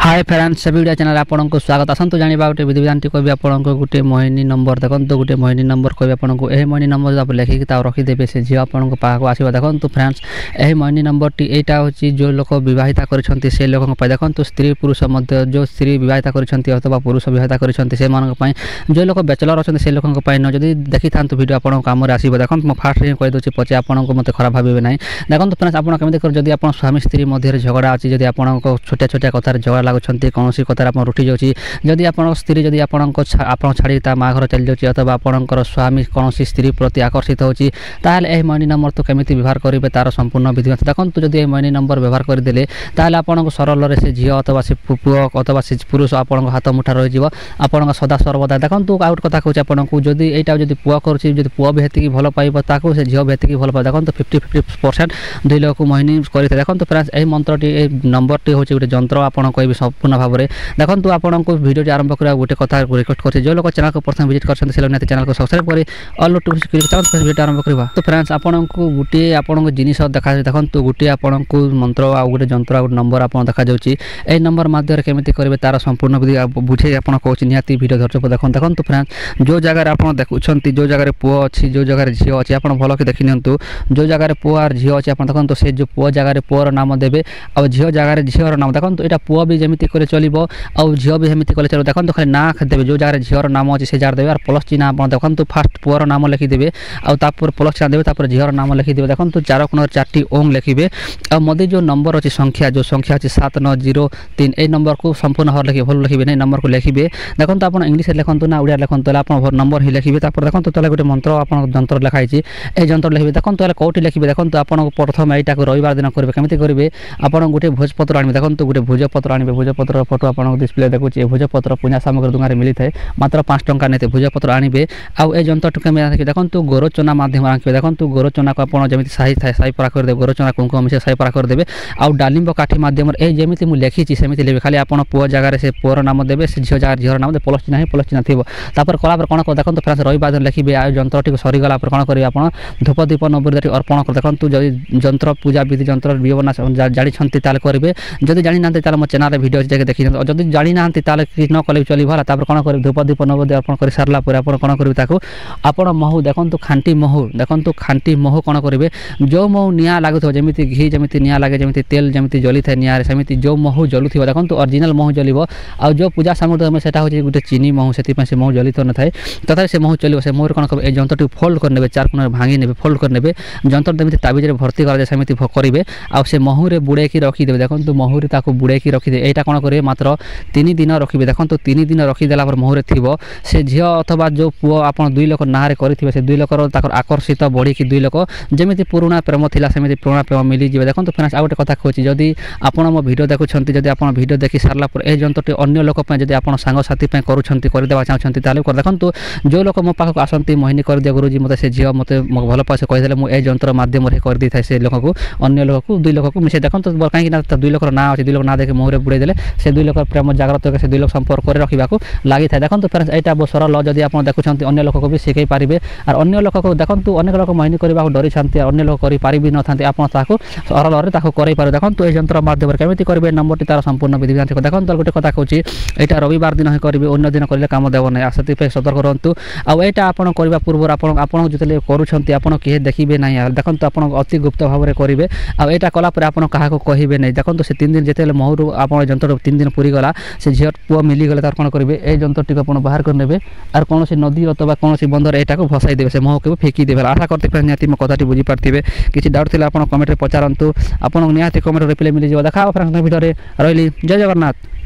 Hi friends सभी video channel आपको स्वागत आसतु जाना गोटे विधिविधान टी कह आपको गोटे मोहिनी नंबर देखो गोटे मोहिनी नंबर कह आपको यह मोहिनी नंबर जो आप लिखिकी रखिदेवे से झील आपको पाक आसो देखो फ्रेंड्स यह मोहिनी नंबर टी यहाँ हूँ जो लोक बहिता कर लोकों देखो स्त्री पुरुष जो स्त्री बहिता कर पुरुष बहिता कर जो लोक बैचलर अच्छा से लोकों जब देखी था वीडियो आपको कम आसो देखो मुझे फास्ट ही कहीदे पचे आपको मत खराब भावे ना देखो फ्रेंड्स आपड़ कमी जब आप स्वामी स्त्री मध्य झगड़ा अच्छी जब आपको छोटिया छोटिया कथार झगड़ा लगुंट कौन कथार आप रुटी जाऊँगी जदि आप स्त्री जदि आप छाड़ी माँ घर चली जाऊँगी अथवा आपंकर स्वामी कौन स्त्री प्रति आकर्षित होती यह मोहिनी नंबर तो केमी व्यवहार करेंगे तार संपूर्ण विधि देखो जब यह मोहिनी नंबर व्यवहार करदे आपको सरल से झील अथवा से पुओ अथवा से पुरुष आप हाथ मुठा रही आप सदा सर्वदा देखो आउट कथा कहूँ आपको जब यहाँ जब पुओ कर पुओ भी हेतिकी भल पाइब ताकू से झील भी हेतिकी भल पाए देखो 50-50% दुई लोक मोहिनी करते देखो फ्रेंड्स यही मंत्रटी नंबर टी हूँ गोटे जंत्र आपड़ कह संपूर्ण भाव में देखो आपको वीडियो आरंभ कर गोटे कथा रिक्वेस्ट कर जो लोग चैनल को प्रथम विजिट कर चैनल को सब्सक्राइब कर ऑल नोटिफिकेशन वीडियो आरंभ करवा तो फ्रेंड्स आपको गोटे आपको जिनिस देखा देखो गोटे आपको मंत्र आ गोटे जंत्र गोटे नंबर आप देखा यही नंबर माध्यम केमी करेंगे तार संपूर्ण विधि बुझे आपको कहूँ निहाती वीडियो धैर्य देखो देखो फ्रेंड्स जो जगह आप देखुं जो जगह पुओ अच्छी जो जगह झील अच्छी आप भल कि देखी नियंतु जो जगह पुओ और झील अच्छी आप देखो से जो पुओ जगह पुओर नाम देवे और झील जगह झील नाम देखो यहाँ पुओ भी जमी कर चलो और झील भी सेमती कले चलो देखो खाली ना देवे जो जगह झील नाम अच्छे से जगह देवे और प्लस चिन्ह आप देखो फास्ट पुओर नाम लिखिदेवे और प्लस चिन्ह देवे झील नाम लिखिदेवे देखो 4 कोण 4टी ओम लिखे और मध्य जो नंबर अच्छी संख्या जो संख्या अच्छी 7903 ये नंबर को संपूर्ण भाव लिखे भल लिखे नंबर को लिखे देखो आप इंग्लीश लिखु ना ओडिया लिखते आप नंबर ही लिखे देखो तो गोटे मंत्र आप जंत्र लिखाई ये जंत्र लिखे देखो कौटी लिखे देखो आप प्रथम यहाँ को रविवार दिन करेंगे केमी करेंगे आप गोटे भोजपत्र आने देखो गोटे भोजपत्र आने भोजपत्र फोटो आपको डिस्प्ले देखुचे भोजपत्र पूजा सामग्री दुकान में मिलता है मात्र 5 टंका नहीं भोजपत्र आने आउ ए जंत्र केमी देखो गोरचना मध्यम आंखे देखो गोरचना को आप जमी साही साही परा करदे गोरचना कुंकुम मिसे साही परा करदे आउ डालिंब काठी मध्यम जमी मुझे लिखी सेमती लिखे खाली आप पुओ जगह से पुओर नाम देवे से झील जगह झील नाम प्लस चिन्ह प्लस चिन्ह थी कलापर कौन कर देखो फ्रेंड्स रविवार दिन लिखे आ जंत्र सरीगला कौन करेंगे आप धूप दीप नवबरती अर्पण कर देखो जब जंत्र पूजा विधि जंत्र विवरण जानते करेंगे जब जानी ना मो चैनल वीडियो देखी जब जानी ना न कले चल भला कौन कर धूप दीप नवबरती अर्पण कर सारा पर आप कौन करेंगे आप महू देखो खांटी महू देखो खांटी महू कौन करेंगे जो महू निआ लगुव जमी घी जमी निआ लगे जमी तेल जमी जली था निआरे सेमती जो महू जलुथ देखो ओरिजिनल महू जलिव आ जो पूजा सामग्री से गोटे चीनी महू से महू जली तो न था तथा से महू चलो से महू कौन कर जंत्र फोल्ड कर चार कोण भांगी ने फोल्ड कर जंत्र जमी ताबिज भर्ती करमती करेंगे आ से महू बुड़े रखिदेवे देखो महू बुड़े रखिदे यहाँ कौन करेंगे मात्र 3 दिन रखिए देखो 3 दिन रखिदेला महूरे थी से झील अथवा जो पुओ आप दुई लोक ना करेंगे से दुई लोकर आकर्षित बढ़ी दुई लोक जमी पुराणा प्रेम थी सेमती पुराणा प्रेम मिलीजे देखो फ्रेंड्स आ गोटे कथा कहूँ जदि आप मो वीडियो देखुं जब आप वीडियो देखी सारा पर यह जंत्रटी अन्य लोक जब आप सांगसाथी करदेवा चाहते देखो जो लोक मो पाखक आसती मोहिनी कर दिया गुरुजी मत से झील मत भल पाए कहीदे मुझे जंत्र मध्यम कर दी था से लोक को अन्य लोक को दुई लोक को मिसे देखो कहीं दुई लोक ना अच्छे दुई लोक ना देखे मुहरे बुड़े देले से दुई लोक प्रेम जागृत से दुई लोक संपर्क रखा लगी था देखो फ्रेंड्स यहाँ बहुत सरल जदि आप देखुं अन्य लोक को भी शिखई पारे और अन्य लोक को देखो अनेक लोक मोहिनी करने डरी अन्य लोक करें न था आप सरल कर देखो ये जंत्र मध्यम केमी करेंगे नंबर तार संपूर्ण विधि देखो गोटे कथा कहूँ यहाँ रविवार दिन ही करेंगे अन्य दिन करेंगे कम देव ना से सतर्क रुँ आउ यहाँ आप करने पूर्व आप जो करुँच किए देखिए ना देखो आप अति गुप्त भाव में करेंगे आउ यहाँ कलापर आप क्या कहे नहीं देखो से 3 दिन जिते महू आप जंत्र 3 दिन पूरी गला से झील पुओ मिलीगले तार कौन करेंगे ये जंत्रटी को आप बाहर कर और कौन नदी अथवा कौन बंधर यहाँ को भसाई देवे से महू को फेंकीदेवे आशा करते निहाती मो कथाटी बुझीपारे किसी डाउट थी आप कमेंट में पचारतु आपको निहाती कमेंट रिप्लाई मिल जाए देखा भिडियो रही जय जगन्नाथ।